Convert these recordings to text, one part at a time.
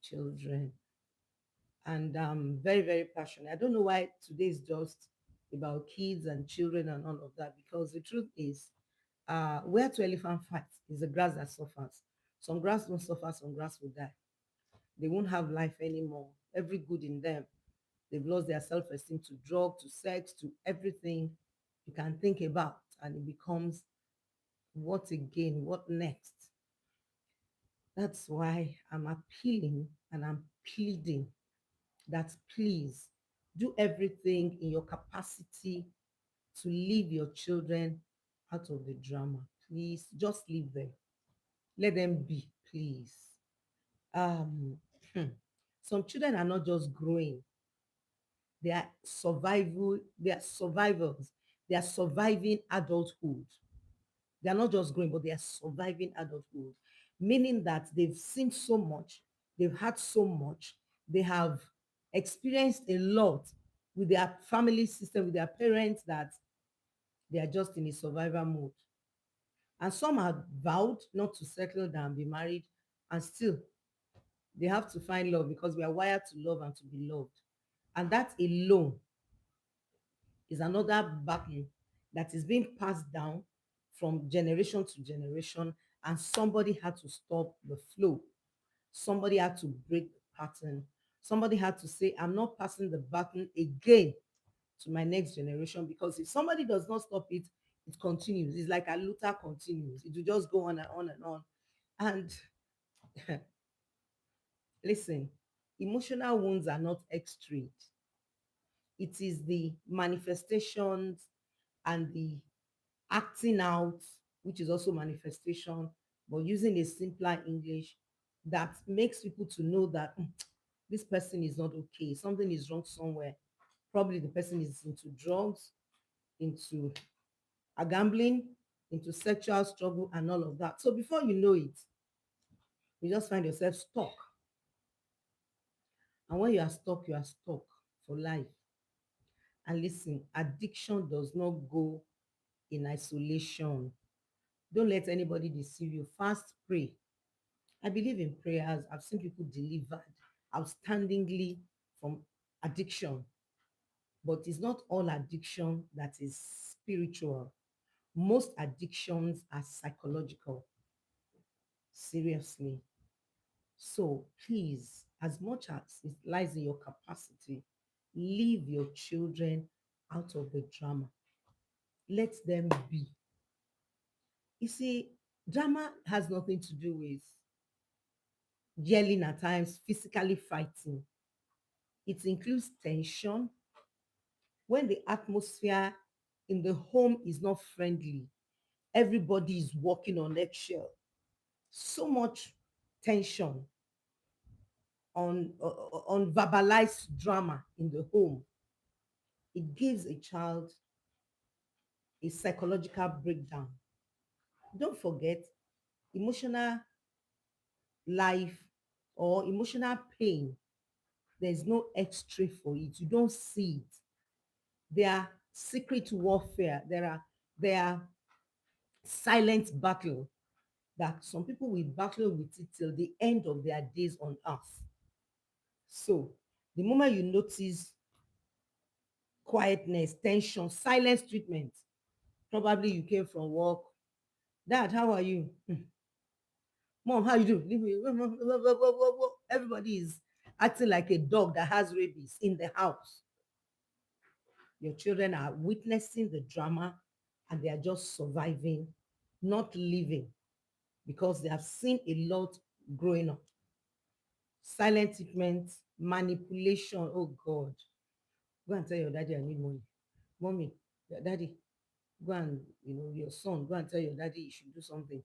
children. And I'm very, very passionate. I don't know why today is just about kids and children and all of that, because the truth is, where two elephant fights is the grass that suffers. Some grass don't suffer, some grass will die. They won't have life anymore. Every good in them, they've lost their self-esteem to drug, to sex, to everything you can think about. And it becomes, what again? What next? That's why I'm appealing and I'm pleading that please do everything in your capacity to leave your children out of the drama. Please just leave them. Let them be, please. Um, some children are not just growing, they are survival, they are survivors. They are surviving adulthood. They are not just growing, but they are surviving adulthood, meaning that they've seen so much, they've had so much, they have experienced a lot with their family system, with their parents, that they are just in a survival mode. And some have vowed not to settle down, be married, and still they have to find love because we are wired to love and to be loved. And that alone is another battle that is being passed down from generation to generation, and somebody had to stop the flow. Somebody had to break the pattern. Somebody had to say, I'm not passing the baton again to my next generation, because if somebody does not stop it, it continues. It's like a Luther continues. It will just go on and on and on. And listen, emotional wounds are not x-rayed. It is the manifestations and the acting out, which is also manifestation, but using a simpler English, that makes people to know that this person is not okay. Something is wrong somewhere. Probably the person is into drugs, into a gambling, into sexual struggle, and all of that. So before you know it, you just find yourself stuck. And when you are stuck for life. And listen, addiction does not go in isolation. Don't let anybody deceive you. Fast, pray. I believe in prayers. I've seen people delivered outstandingly from addiction, but it's not all addiction that is spiritual. Most addictions are psychological. Seriously. So please, as much as it lies in your capacity, leave your children out of the drama. Let them be. You see, drama has nothing to do with yelling at times, physically fighting. It includes tension when the atmosphere in the home is not friendly. Everybody is walking on eggshell. So much tension on verbalized drama in the home. It gives a child a psychological breakdown. Don't forget, emotional life or emotional pain, there's no x-ray for it. You don't see it. There are secret warfare. There are silent battle that some people will battle with it till the end of their days on earth. So the moment you notice quietness, tension, silence treatment, probably you came from work. Dad, how are you? Mom, how you do? Leave me. Everybody is acting like a dog that has rabies in the house. Your children are witnessing the drama and they are just surviving, not living, because they have seen a lot growing up. Silent treatment, manipulation. Oh God. Go and tell your daddy I need money. Mommy, your daddy, go and, your son, go and tell your daddy you should do something.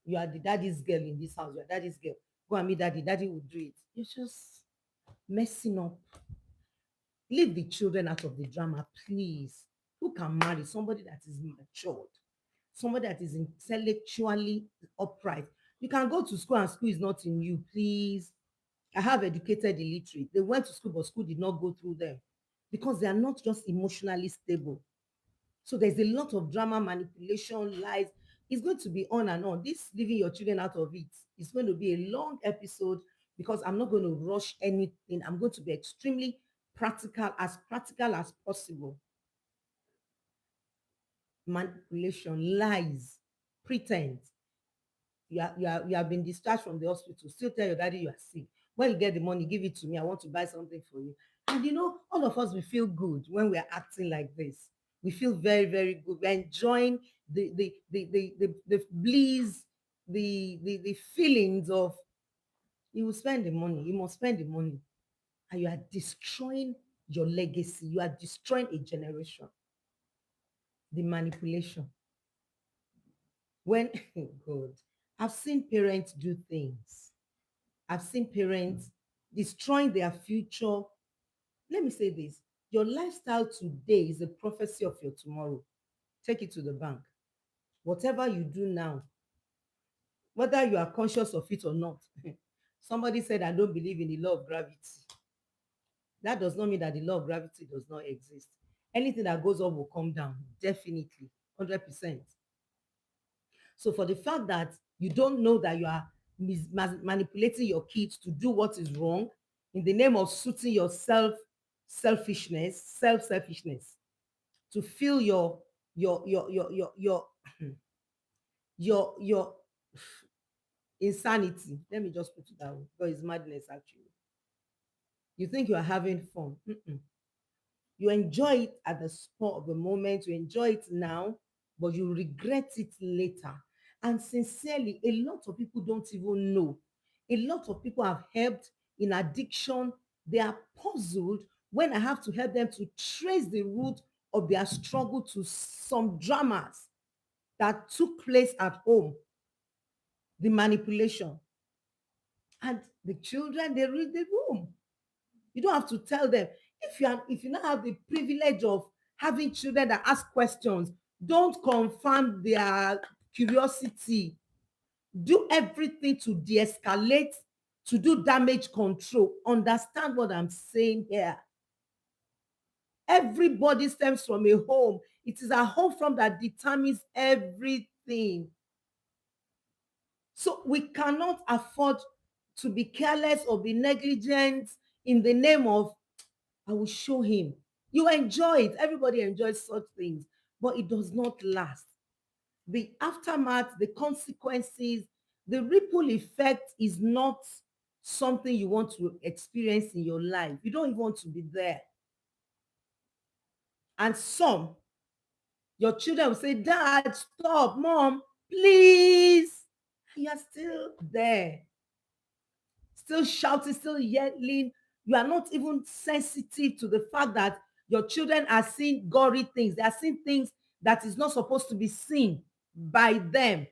You are the daddy's girl in this house. You are daddy's girl. Go and meet daddy. Daddy will do it. You're just messing up. Leave the children out of the drama, please. Who can marry somebody that is matured, somebody that is intellectually upright? You can go to school and school is not in you, please. I have educated illiterate. They went to school, but school did not go through them because they are not just emotionally stable. So there's a lot of drama, manipulation, lies. It's going to be on and on. This leaving your children out of it is going to be a long episode because I'm not going to rush anything. I'm going to be extremely practical as possible. Manipulation, lies, pretense. You have been discharged from the hospital, still tell your daddy you are sick. When you get the money, give it to me. I want to buy something for you. And all of us, we feel good when we are acting like this. We feel very, very good. We're enjoying the bliss, the feelings of you will spend the money, you must spend the money, and you are destroying your legacy. You are destroying a generation. The manipulation. When God, I've seen parents do things. I've seen parents destroying their future. Let me say this: your lifestyle today is a prophecy of your tomorrow. Take it to the bank. Whatever you do now, whether you are conscious of it or not. Somebody said, I don't believe in the law of gravity. That does not mean that the law of gravity does not exist. Anything that goes up will come down, definitely, 100%. So for the fact that you don't know that you are manipulating your kids to do what is wrong in the name of suiting yourself, selfishness, to feel your your insanity. Let me just put it that way, because it's madness actually. You think you are having fun. Mm-mm. You enjoy it at the spur of the moment, you enjoy it now, but you regret it later. And sincerely, a lot of people don't even know. A lot of people have helped in addiction. They are puzzled when I have to help them to trace the root of their struggle to some dramas that took place at home, the manipulation. And the children, they read the room. You don't have to tell them. If you now have the privilege of having children that ask questions, don't confirm their curiosity. Do everything to de-escalate, to do damage control. Understand what I'm saying here. Everybody stems from a home. It is a home from that determines everything. So we cannot afford to be careless or be negligent in the name of I will show him. You enjoy it. Everybody enjoys such things, but it does not last. The aftermath, the consequences, the ripple effect is not something you want to experience in your life. You don't even want to be there. And your children will say, Dad, stop, Mom, please. You are still there, still shouting, still yelling. You are not even sensitive to the fact that your children are seeing gory things. They are seeing things that is not supposed to be seen by them.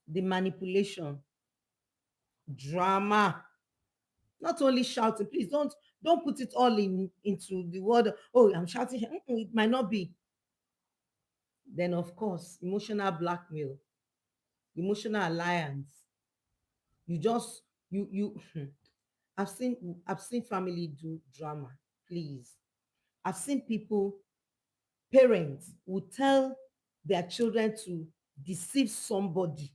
The manipulation, drama, not only shouting. Please don't put it all into the word. Oh, I'm shouting. It might not be. Then of course, emotional blackmail, emotional alliance. You just you I've seen family do drama. Please, I've seen people, parents who tell their children to deceive somebody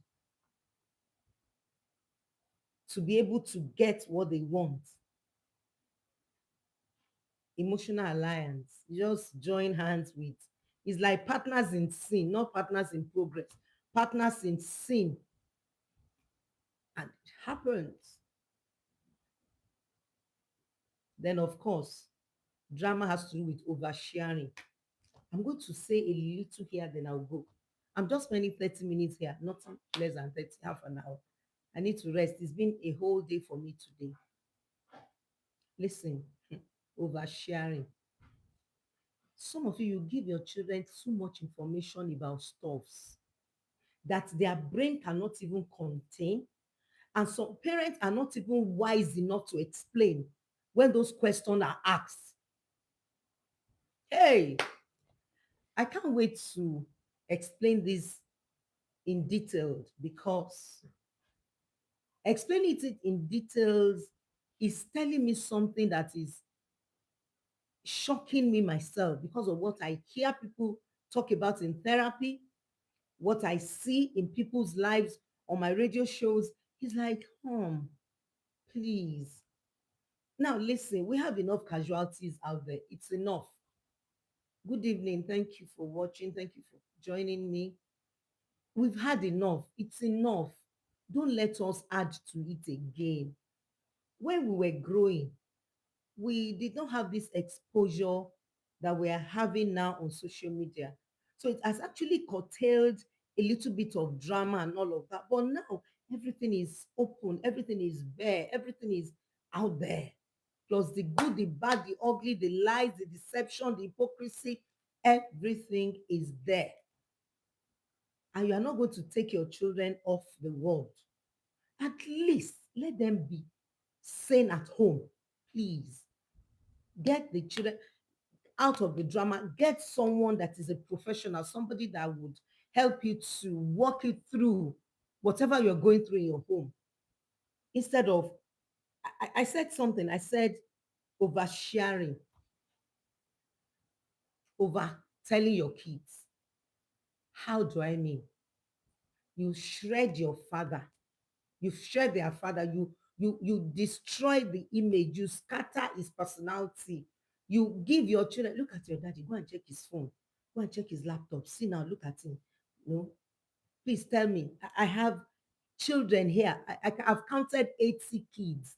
to be able to get what they want. Emotional alliance. You just join hands with. It's like partners in sin, not partners in progress. Partners in sin. And it happens. Then, of course, drama has to do with oversharing. I'm going to say a little here, then I'll go. I'm just spending 30 minutes here, nothing less than 30, half an hour. I need to rest. It's been a whole day for me today. Listen, oversharing. Some of you give your children too much information about stuffs that their brain cannot even contain. And some parents are not even wise enough to explain when those questions are asked. Hey, I can't wait to explain this in detail, because explaining it in details is telling me something that is shocking me myself because of what I hear people talk about in therapy, what I see in people's lives on my radio shows It's like, please. Now, listen, we have enough casualties out there. It's enough. Good evening. Thank you for watching. Thank you for joining me. We've had enough. It's enough. Don't let us add to it again. When we were growing, we did not have this exposure that we are having now on social media. So it has actually curtailed a little bit of drama and all of that. But now everything is open, everything is bare, everything is out there. Plus the good, the bad, the ugly, the lies, the deception, the hypocrisy, everything is there. And you are not going to take your children off the world. At least let them be sane at home. Please get the children out of the drama. Get someone that is a professional, somebody that would help you to walk you through whatever you're going through in your home. Instead of, I said something, I said oversharing, over telling your kids. How do I mean? You shred your father, you shred their father, you destroy the image, you scatter his personality. You give your children, look at your daddy, go and check his phone, go and check his laptop, see now, look at him. No, please tell me. I have children here. I've counted 80 kids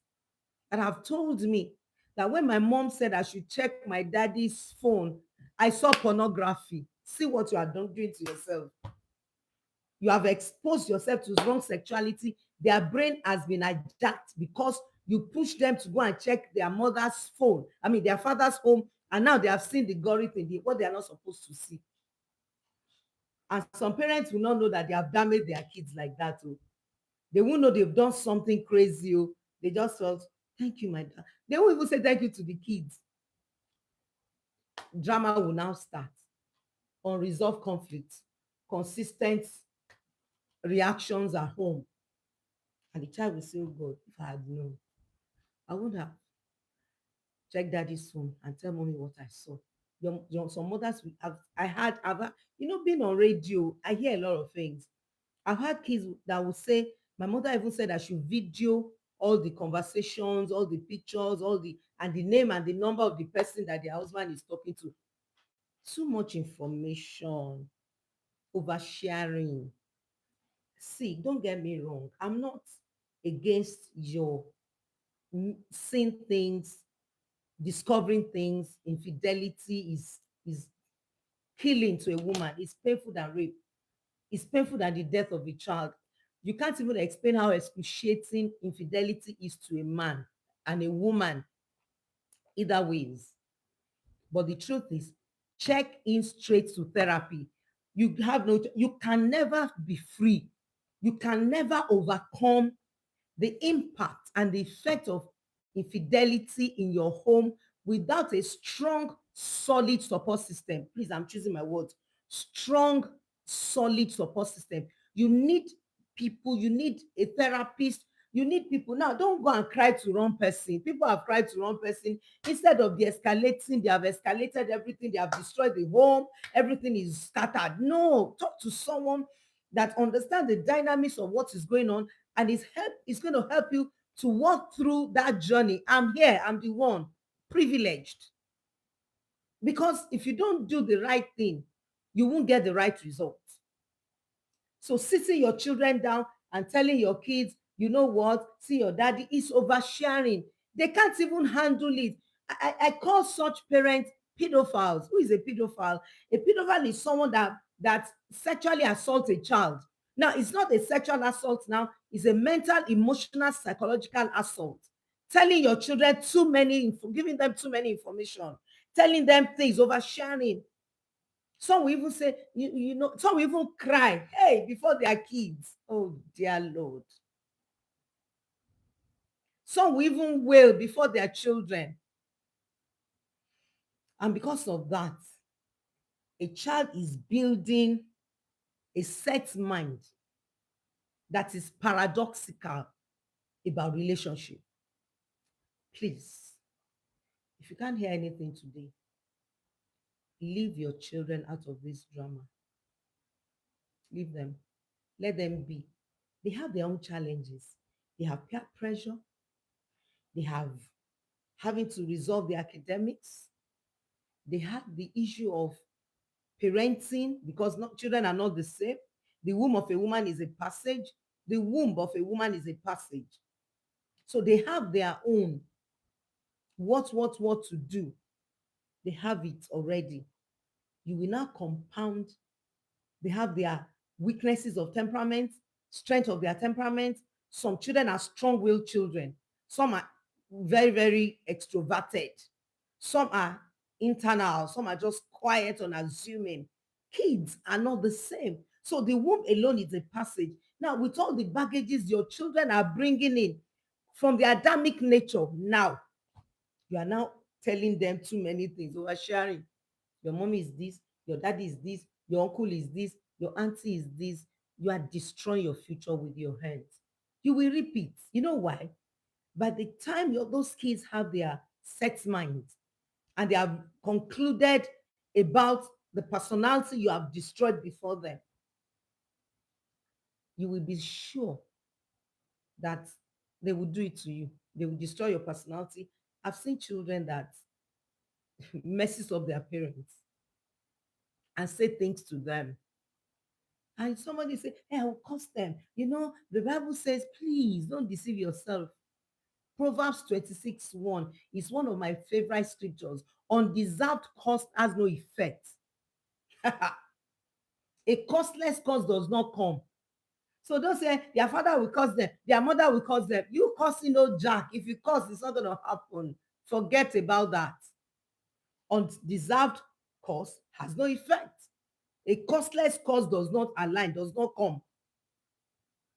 that have told me that when my mom said I should check my daddy's phone, I saw pornography. See what you are doing to yourself. You have exposed yourself to wrong sexuality. Their brain has been hijacked because you push them to go and check their mother's phone, I mean their father's home, and now they have seen the gory thing, what they are not supposed to see. And some parents will not know that they have damaged their kids like that. Oh. They won't know they've done something crazy. Oh. They just felt, thank you, my dad. They won't even say thank you to the kids. Drama will now start. Unresolved conflict, consistent reactions at home. And the child will say, oh God, if I had known, I would have checked daddy's phone and tell mommy what I saw. Some mothers will have, being on radio, I hear a lot of things. I've had kids that will say, my mother even said I should video all the conversations, all the pictures, and the name and the number of the person that their husband is talking to. Too much information, oversharing. See, don't get me wrong. I'm not against your seeing things, discovering things. Infidelity is killing to a woman. It's painful than rape. It's painful than the death of a child. You can't even explain how excruciating infidelity is to a man and a woman, either ways. But the truth is, check in straight to therapy. You can never be free. You can never overcome the impact and the effect of infidelity in your home without a strong, solid support system. Please, I'm choosing my words. Strong, solid support system. You need people, you need a therapist, you need people. Now, don't go and cry to wrong person. People have cried to wrong person. Instead of de-escalating, they have escalated everything. They have destroyed the home. Everything is scattered. No, talk to someone that understands the dynamics of what is going on and is going to help you to walk through that journey. I'm here. I'm the one privileged. Because if you don't do the right thing, you won't get the right result. So sitting your children down and telling your kids, you know what, see your daddy is oversharing. They can't even handle it. I call such parents pedophiles. Who is a pedophile? A pedophile is someone that sexually assaults a child. Now, it's not a sexual assault now. It's a mental, emotional, psychological assault. Telling your children giving them too many information, telling them things, oversharing. Some will even say, some will even cry, hey, before their kids. Oh, dear Lord. Some will even wail before their children. And because of that, a child is building a set mind that is paradoxical about relationship. Please, if you can't hear anything today, leave your children out of this drama. Leave them. Let them be. They have their own challenges. They have peer pressure. They have having to resolve the academics. They have the issue of parenting because not, children are not the same. The womb of a woman is a passage. The womb of a woman is a passage. So they have their own what to do. They have it already. You will now compound. They have their weaknesses of temperament, strength of their temperament. Some children are strong-willed children. Some are very, very extroverted. Some are internal. Some are just quiet, unassuming. Kids are not the same. So the womb alone is a passage. Now, with all the baggages your children are bringing in from the Adamic nature, now you are now telling them too many things, oversharing. Your mommy is this, your daddy is this, your uncle is this, your auntie is this. You are destroying your future with your hands. You will repeat. You know why? By the time those kids have their set mind and they have concluded about the personality you have destroyed before them, you will be sure that they will do it to you. They will destroy your personality. I've seen children that messes up their parents and say things to them. And somebody say, hey, I will curse them. You know, the Bible says, please don't deceive yourself. Proverbs 26:1 is one of my favorite scriptures. Undeserved cost has no effect. A costless cost does not come. So don't say their father will curse them, their mother will curse them. You cursing no jack. If you curse, it's not going to happen. Forget about that. Undeserved cost has no effect. A costless cost does not align, does not come.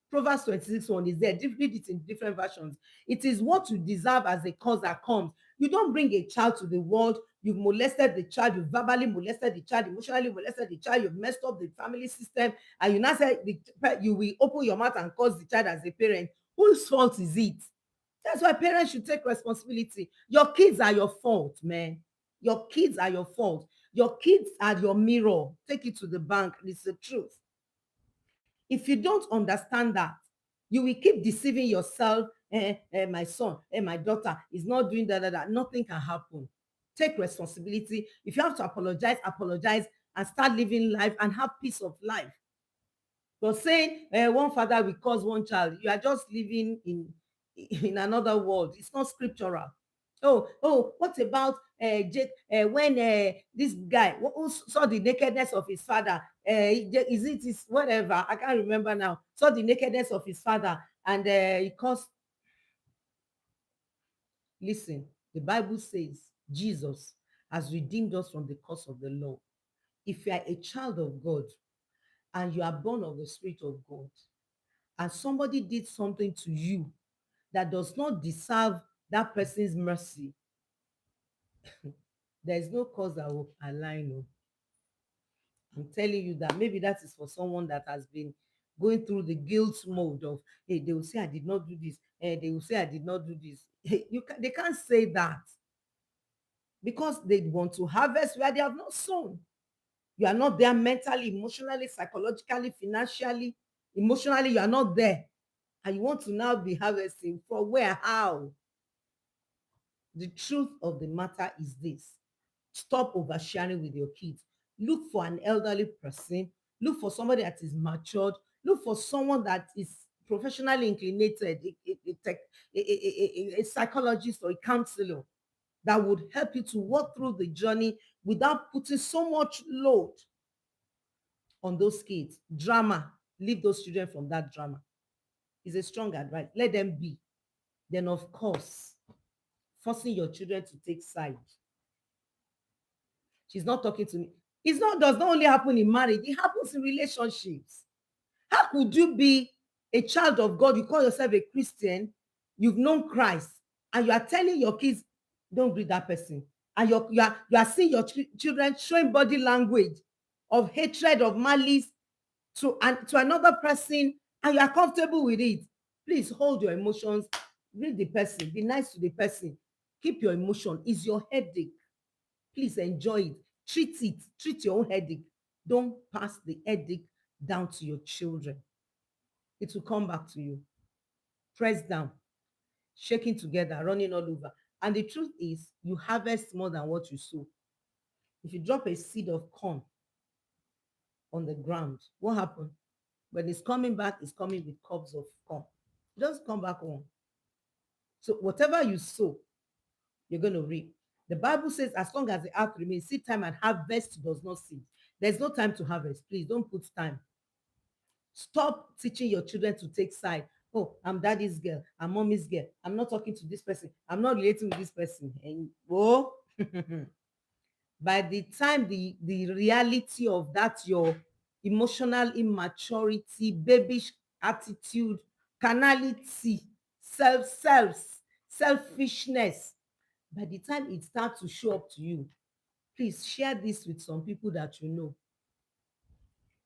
Proverbs 26:1 is there. Read it in different versions. It is what you deserve as a cause that comes. You don't bring a child to the world. You've molested the child. You've verbally molested the child, emotionally molested the child. You've messed up the family system. And you now say you will open your mouth and curse the child as a parent. Whose fault is it? That's why parents should take responsibility. Your kids are your fault, man. Your kids are your fault. Your kids are your mirror. Take it to the bank. It's the truth. If you don't understand that, you will keep deceiving yourself. My son, my daughter is not doing that. Nothing can happen. Take responsibility. If you have to apologize, apologize and start living life and have peace of life. But saying one father will cause one child, you are just living in another world. It's not scriptural. What about Jake, when this guy who saw the nakedness of his father? Is it his whatever? I can't remember now. Saw the nakedness of his father, and he caused. Listen, the Bible says Jesus has redeemed us from the curse of the law. If you are a child of God and you are born of the Spirit of God, and somebody did something to you that does not deserve that person's mercy, there is no cause that will align. No. I'm telling you that maybe that is for someone that has been going through the guilt mode of, hey, they will say I did not do this. Hey, they will say I did not do this. Hey, they can't say that because they want to harvest where they have not sown. You are not there mentally, emotionally, psychologically, financially, emotionally, you are not there. And you want to now be harvesting for where? How? The truth of the matter is this: stop oversharing with your kids. Look for an elderly person, look for somebody that is matured, look for someone that is professionally inclinated, a psychologist or a counselor that would help you to walk through the journey without putting so much load on those kids. Drama, leave those children from that drama. Is a strong advice. Let them be. Then, of course, forcing your children to take sides. She's not talking to me. It's not does not only happen in marriage, it happens in relationships. How could you be a child of God? You call yourself a Christian, you've known Christ, and you are telling your kids, don't greet that person. And you are seeing your children showing body language of hatred, of malice to another person, and you are comfortable with it. Please hold your emotions, read the person, be nice to the person, keep your emotion. Is your headache? Please enjoy it. Treat your own headache. Don't pass the headache down to your children. It will come back to you. pressed down, shaking together, running all over. And the truth is, you harvest more than what you sow. If you drop a seed of corn on the ground, what happened? When it's coming back, it's coming with cobs of corn. It doesn't come back on. So whatever you sow, you're going to reap. The Bible says, as long as the earth remains, seed time and harvest does not cease. There's no time to harvest. Please don't put time. Stop teaching your children to take side. Oh, I'm daddy's girl. I'm mommy's girl. I'm not talking to this person. I'm not relating with this person. And oh, by the time the reality of that, your emotional immaturity, babyish attitude, carnality, selfishness, by the time it starts to show up to you, please share this with some people that you know,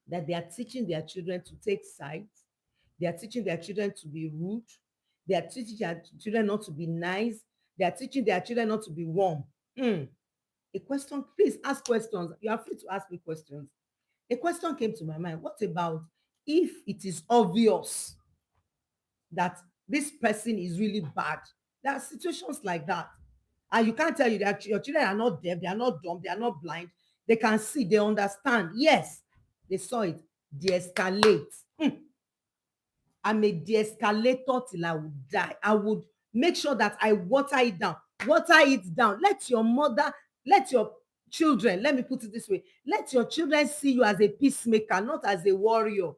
that they are teaching their children to take sides. They are teaching their children to be rude. They are teaching their children not to be nice. They are teaching their children not to be warm. A question, please ask questions. You are free to ask me questions. A question came to my mind. What about if it is obvious that this person is really bad? There are situations like that. And you can't tell you that your children are not deaf, they are not dumb, they are not blind. They can see, they understand. Yes, they saw it. De-escalate. I'm a de-escalator till I would die. I would make sure that I water it down. Water it down. Let your mother, let your children, let me put it this way, let your children see you as a peacemaker, not as a warrior.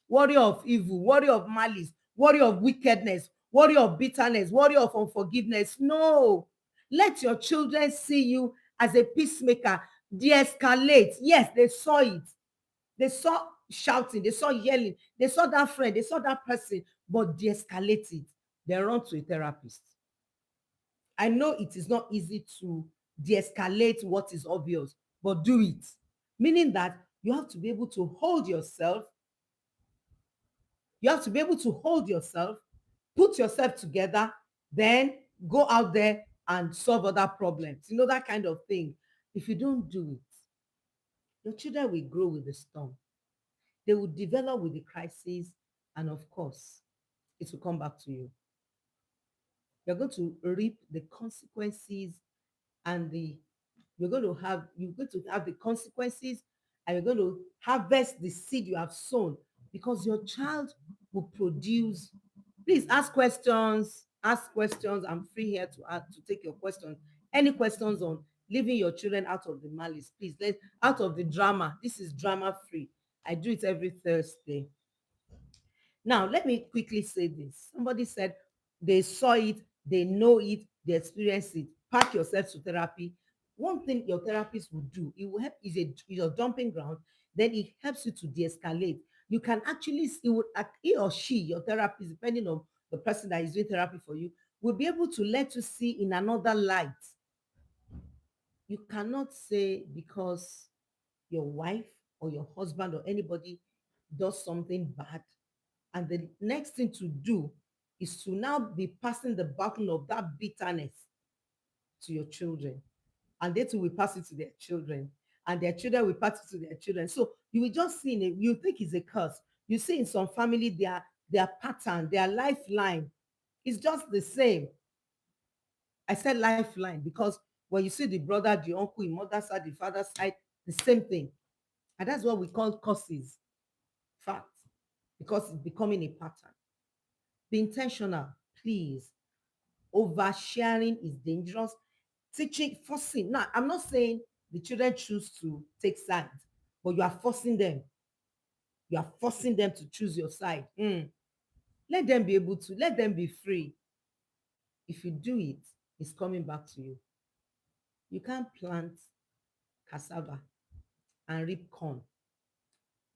Warrior of evil, warrior of malice, warrior of wickedness, warrior of bitterness, warrior of unforgiveness. No. Let your children see you as a peacemaker. De-escalate. Yes, they saw it. They saw shouting, they saw yelling, they saw that friend, they saw that person, but de-escalate it. They run to a therapist. I know it is not easy to de-escalate what is obvious, but do it. Meaning that you have to be able to hold yourself. You have to be able to hold yourself, put yourself together, then go out there and solve other problems. You know, that kind of thing. If you don't do it, your children will grow with the storm. They will develop with the crisis, and of course, it will come back to you. You're going to reap the consequences, and you're going to have the consequences, and you're going to harvest the seed you have sown, because your child will produce. Please ask questions. Ask questions. I'm free here to take your questions. Any questions on leaving your children out of the malice? Please, let out of the drama. This is drama free. I do it every Thursday. Now, let me quickly say this. Somebody said they saw it, they know it, they experience it. Pack yourself to therapy. One thing your therapist will do, it will help, is your dumping ground. Then it helps you to de-escalate. You can actually, he or she, your therapist, depending on the person that is doing therapy for you, will be able to let you see in another light. You cannot say because your wife or your husband or anybody does something bad, and the next thing to do is to now be passing the baton of that bitterness to your children. And they too will pass it to their children. And their children will pass it to their children. So you will just see it, you think it's a curse. You see in some family, their pattern, their lifeline is just the same. I said lifeline because when you see the brother, the uncle, in mother's side, the father's side, the same thing. And that's what we call curses. Fact. Because it's becoming a pattern. Be intentional, please. Oversharing is dangerous. Teaching, forcing. Now, I'm not saying the children choose to take sides, but you are forcing them. You are forcing them to choose your side. Let them be able to, let them be free. If you do it, it's coming back to you. You can't plant cassava and reap corn.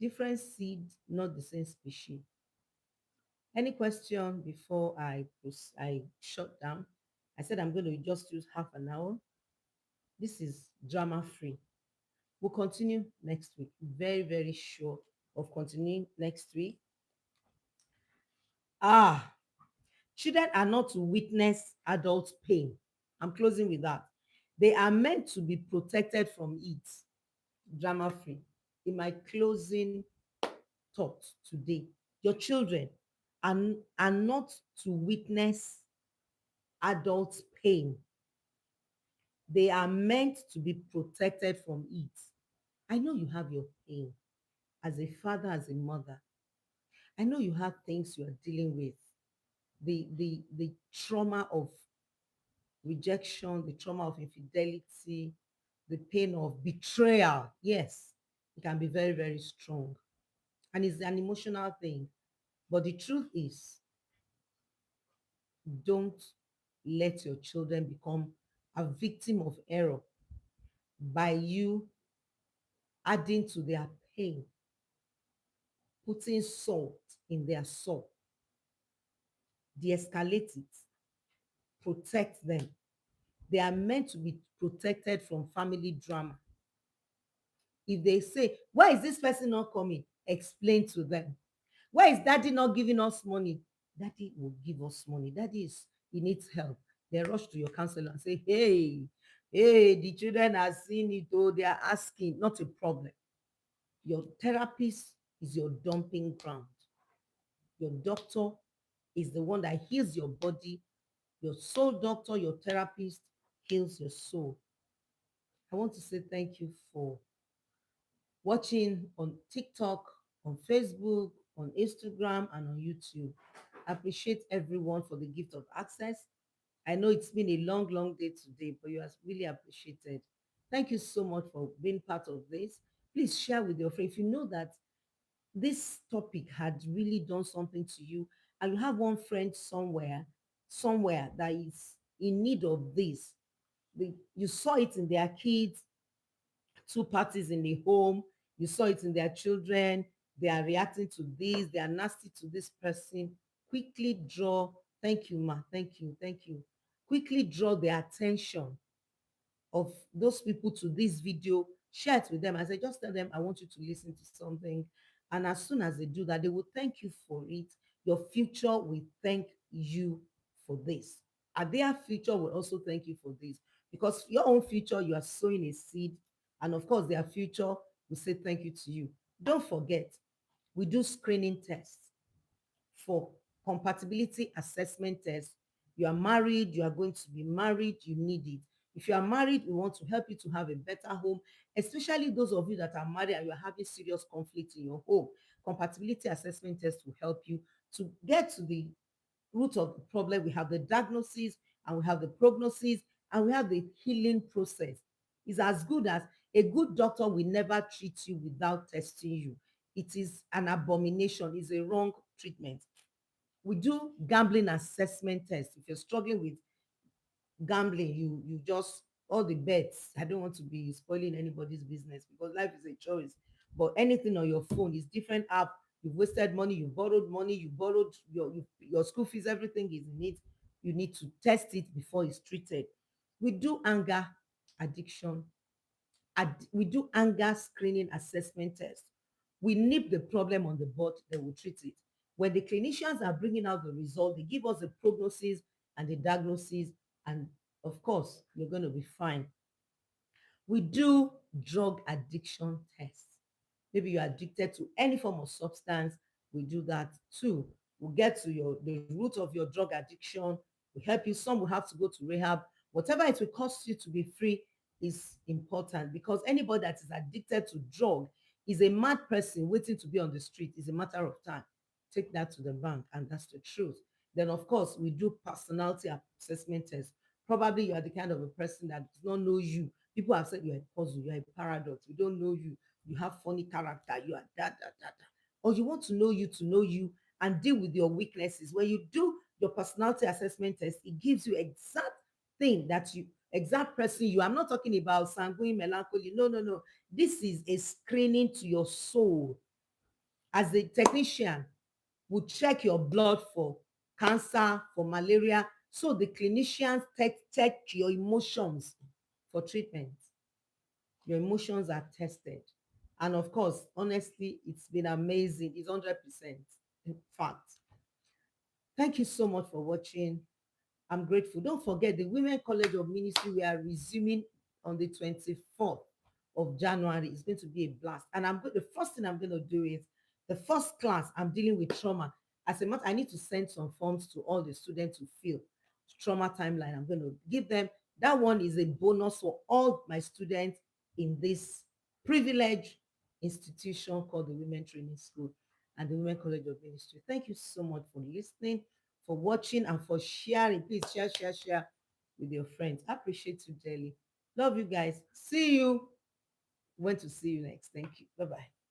Different seeds, not the same species. Any question before I shut down? I said I'm going to just use half an hour. This is drama free. We'll continue next week. Very, very sure of continuing next week. Ah, children are not to witness adult pain. I'm closing with that. They are meant to be protected from it. Drama free. In my closing thought today, your children and not to witness adults' pain. They are meant to be protected from it. I know you have your pain as a father, as a mother. I know you have things you are dealing with. The trauma of rejection, the trauma of infidelity, the pain of betrayal. Yes, it can be very, very strong. And it's an emotional thing. But the truth is, don't let your children become a victim of error by you adding to their pain, putting salt in their soul. De-escalate it, protect them. They are meant to be protected from family drama. If they say, why is this person not coming? Explain to them. Why is daddy not giving us money? Daddy will give us money. Daddy is, he needs help. They rush to your counselor and say, hey, the children are seeing it, oh, they are asking, not a problem. Your therapist is your dumping ground. Your doctor is the one that heals your body. Your soul doctor, your therapist heals your soul. I want to say thank you for watching on TikTok, on Facebook, on Instagram, and on YouTube. I appreciate everyone for the gift of access. I know it's been a long, long day today, but you are really appreciated. Thank you so much for being part of this. Please share with your friends. If you know that this topic had really done something to you, and you have one friend somewhere that is in need of this, you saw it in their kids, two parties in the home, you saw it in their children, they are reacting to this, they are nasty to this person, quickly draw, thank you, ma, thank you. Quickly draw the attention of those people to this video, share it with them. I say, just tell them, I want you to listen to something. And as soon as they do that, they will thank you for it. Your future will thank you for this. And their future will also thank you for this. Because your own future, you are sowing a seed. And of course, their future will say thank you to you. Don't forget, we do screening tests for compatibility assessment test. You are married, you are going to be married, you need it. If you are married, we want to help you to have a better home, especially those of you that are married and you are having serious conflict in your home. Compatibility assessment test will help you to get to the root of the problem. We have the diagnosis and we have the prognosis and we have the healing process. It's as good as a good doctor will never treat you without testing you. It is an abomination, it's a wrong treatment. We do gambling assessment test. If you're struggling with gambling, you just all the bets. I don't want to be spoiling anybody's business because life is a choice. But anything on your phone is different app. You've wasted money, you borrowed your school fees, everything is in it. You need to test it before it's treated. We do anger addiction we do anger screening assessment test. We nip the problem on the bud, then we treat it. When the clinicians are bringing out the result, they give us the prognosis and the diagnosis, and of course, you're going to be fine. We do drug addiction tests. Maybe you're addicted to any form of substance. We do that too. We'll get to the root of your drug addiction. We help you. Some will have to go to rehab. Whatever it will cost you to be free is important because anybody that is addicted to drug is a mad person waiting to be on the street. It's a matter of time. Take that to the bank, and that's the truth. Then, of course, we do personality assessment tests. Probably you are the kind of a person that does not know you. People have said you're a puzzle, you're a paradox. We don't know you. You have funny character. You are that. Or you want to know you and deal with your weaknesses. When you do your personality assessment test, it gives you exact thing that you exact person you. I'm not talking about sanguine melancholy. No. This is a screening to your soul. As the technician, will check your blood for cancer, for malaria. So the clinicians check your emotions for treatment. Your emotions are tested. And of course, honestly, it's been amazing. It's 100%. In fact, thank you so much for watching. I'm grateful. Don't forget the Women College of Ministry, we are resuming on the 24th of January. It's going to be a blast. And the first thing I'm going to do is the first class, I'm dealing with trauma. as a matter, I need to send some forms to all the students to fill. Trauma timeline. I'm going to give them that one is a bonus for all my students in this privileged institution called the Women Training School and the Women College of Ministry. Thank you so much for listening, for watching, and for sharing. Please share, share, share with your friends. I appreciate you dearly. Love you guys. See you. Want to see you next. Thank you. Bye bye.